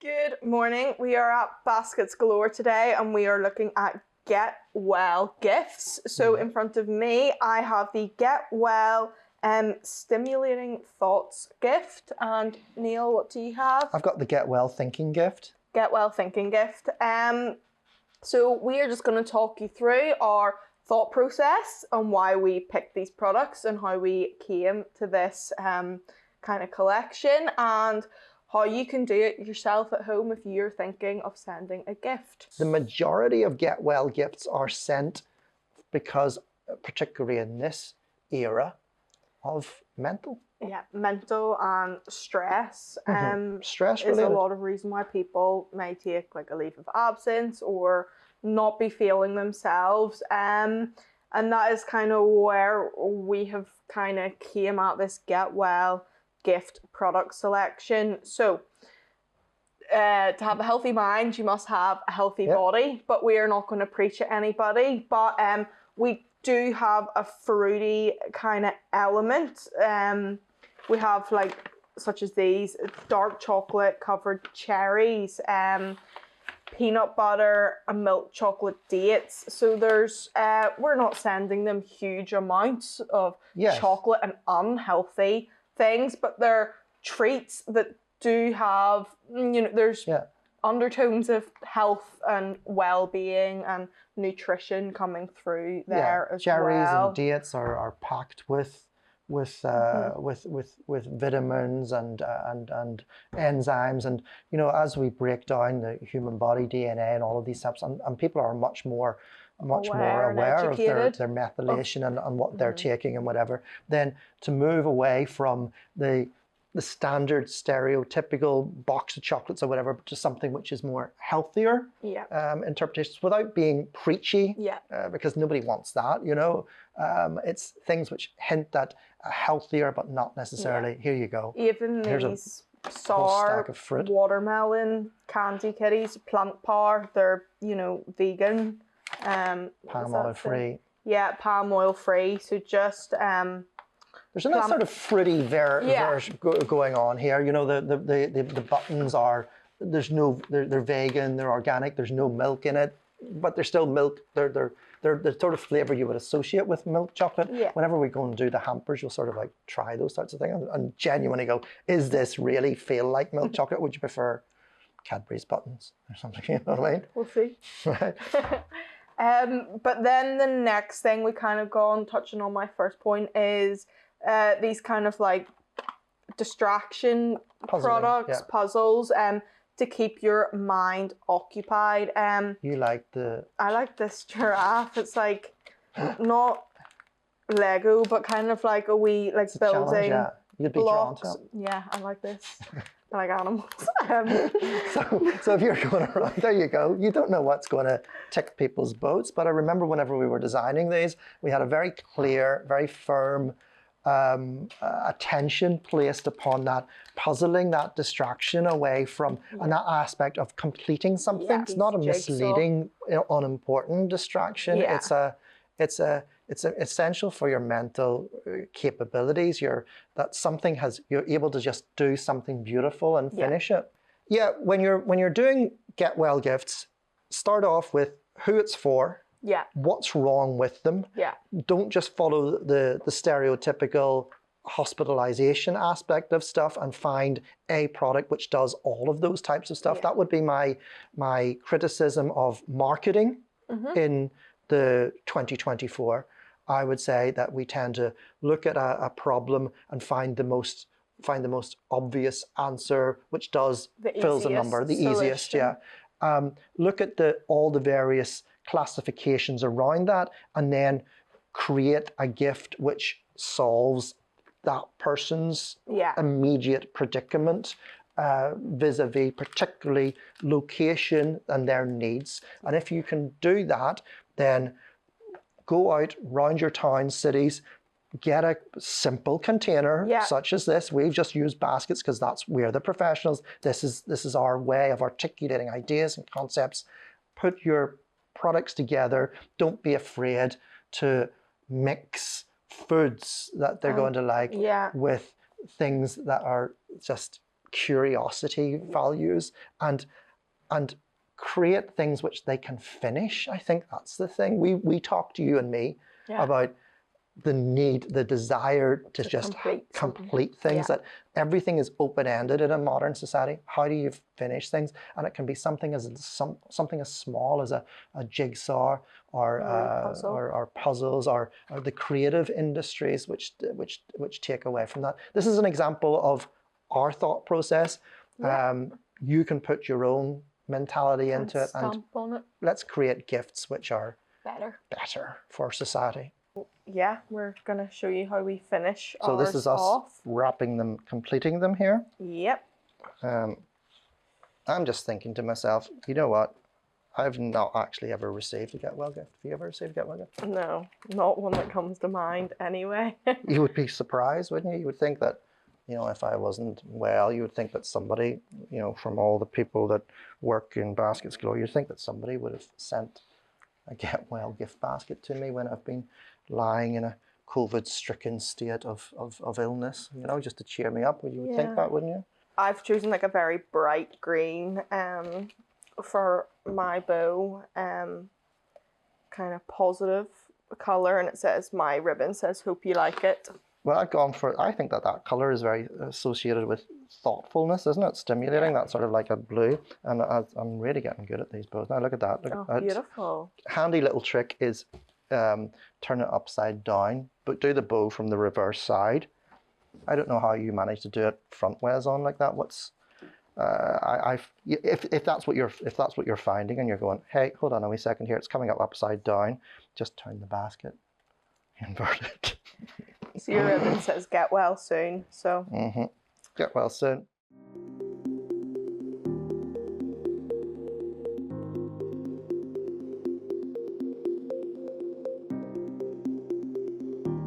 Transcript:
Good morning. We are at Baskets Galore today and we are looking at Get Well gifts. So in front of me, I have the Get Well Stimulating Thoughts gift. And Neil, what do you have? I've got the Get Well Thinking gift. Get Well Thinking gift. So we are just going to talk you through our thought process on why we picked these products and how we came to this kind of collection, and how you can do it yourself at home if you're thinking of sending a gift. The majority of Get Well gifts are sent because, particularly in this era, of mental. Yeah, mental and stress. Stress is related. a lot of reason why people may take like a leave of absence or not be feeling themselves. And that is kind of where we have kind of came at this Get Well gift product selection. So to have a healthy mind, you must have a healthy body, but we are not going to preach at anybody. But we do have a fruity kind of element. We have like such as these dark chocolate covered cherries, peanut butter and milk chocolate dates. So there's we're not sending them huge amounts of chocolate and unhealthy things, but they're treats that do have, there's undertones of health and well-being and nutrition coming through there as well. Cherries and dates are packed with vitamins and enzymes, and as we break down the human body DNA and all of these steps, and people are much more aware of their methylation and what they're taking and whatever, then to move away from the standard stereotypical box of chocolates or whatever, but to something which is more healthier interpretations without being preachy, because nobody wants that, it's things which hint at a healthier but not necessarily, here you go. Even these sour watermelon candy kitties, plant power, they're, vegan. Palm oil free. Yeah, palm oil free. So just there's a nice sort of fruity version going on here. The buttons are they're vegan, they're organic. There's no milk in it, but they're still milk. They're the sort of flavor you would associate with milk chocolate. Yeah. Whenever we go and do the hampers, you'll sort of like try those sorts of things and genuinely go, is this really feel like milk chocolate? Would you prefer Cadbury's buttons or something? You know what I mean? We'll see. Right. But then the next thing we kind of go on touching on my first point is these kind of like distraction products, puzzles, to keep your mind occupied. I like this giraffe. It's like not Lego, but kind of like a wee like building You'd be blocks. drawn to it. Yeah, I like this. I like animals. So if you're going around, there you go. You don't know what's going to tick people's boats. But I remember whenever we were designing these, we had a very clear, very firm attention placed upon that puzzling, that distraction away from, and that aspect of completing something. Yeah, it's not a misleading, unimportant distraction. Yeah. It's essential for your mental capabilities. You're able to just do something beautiful and finish it. Yeah, when you're doing Get Well gifts, start off with who it's for. Yeah. What's wrong with them? Yeah. Don't just follow the stereotypical hospitalization aspect of stuff and find a product which does all of those types of stuff. Yeah. That would be my criticism of marketing in the 2024. I would say that we tend to look at a problem and find the most obvious answer, which fills the number, the easiest. Yeah. Look at all the various classifications around that, and then create a gift which solves that person's immediate predicament vis-a-vis particularly location and their needs. And if you can do that, then go out round your towns, cities, get a simple container such as this. We've just used baskets because we're the professionals. This is our way of articulating ideas and concepts. Put your products together. Don't be afraid to mix foods that they're going to like with things that are just curiosity values, and create things which they can finish. I think that's the thing. We talk to you and me about the need, the desire to just complete things, that everything is open-ended in a modern society. How do you finish things? And it can be something as small as a jigsaw, or puzzles, or the creative industries which take away from that. This is an example of our thought process. You can put your own mentality into it, and let's create gifts which are better for society. Yeah, we're gonna show you how we finish. So this is us wrapping them, completing them here. Yep. I'm just thinking to myself, you know what? I've not actually ever received a get well gift. Have you ever received a get well gift? No, not one that comes to mind anyway. You would be surprised, wouldn't you? You would think that, you know, if I wasn't well, you would think that somebody, you know, from all the people that work in Baskets Galore, you'd think that somebody would have sent a get well gift basket to me when I've been lying in a COVID-stricken state of illness, you know, just to cheer me up. You would think that, wouldn't you? I've chosen like a very bright green for my bow, kind of positive colour, and it says, my ribbon says, hope you like it. Well, I've gone for, I think that colour is very associated with thoughtfulness, isn't it? Stimulating, that sort of like a blue. And I'm really getting good at these bows. Now look at that. Look at that. Beautiful. Handy little trick is turn it upside down, but do the bow from the reverse side. I don't know how you manage to do it frontways on like that. What's if that's what you're finding, and you're going, hey, hold on a wee second here, it's coming up upside down, just turn the basket, invert it. So your ribbon says get well soon. So get well soon.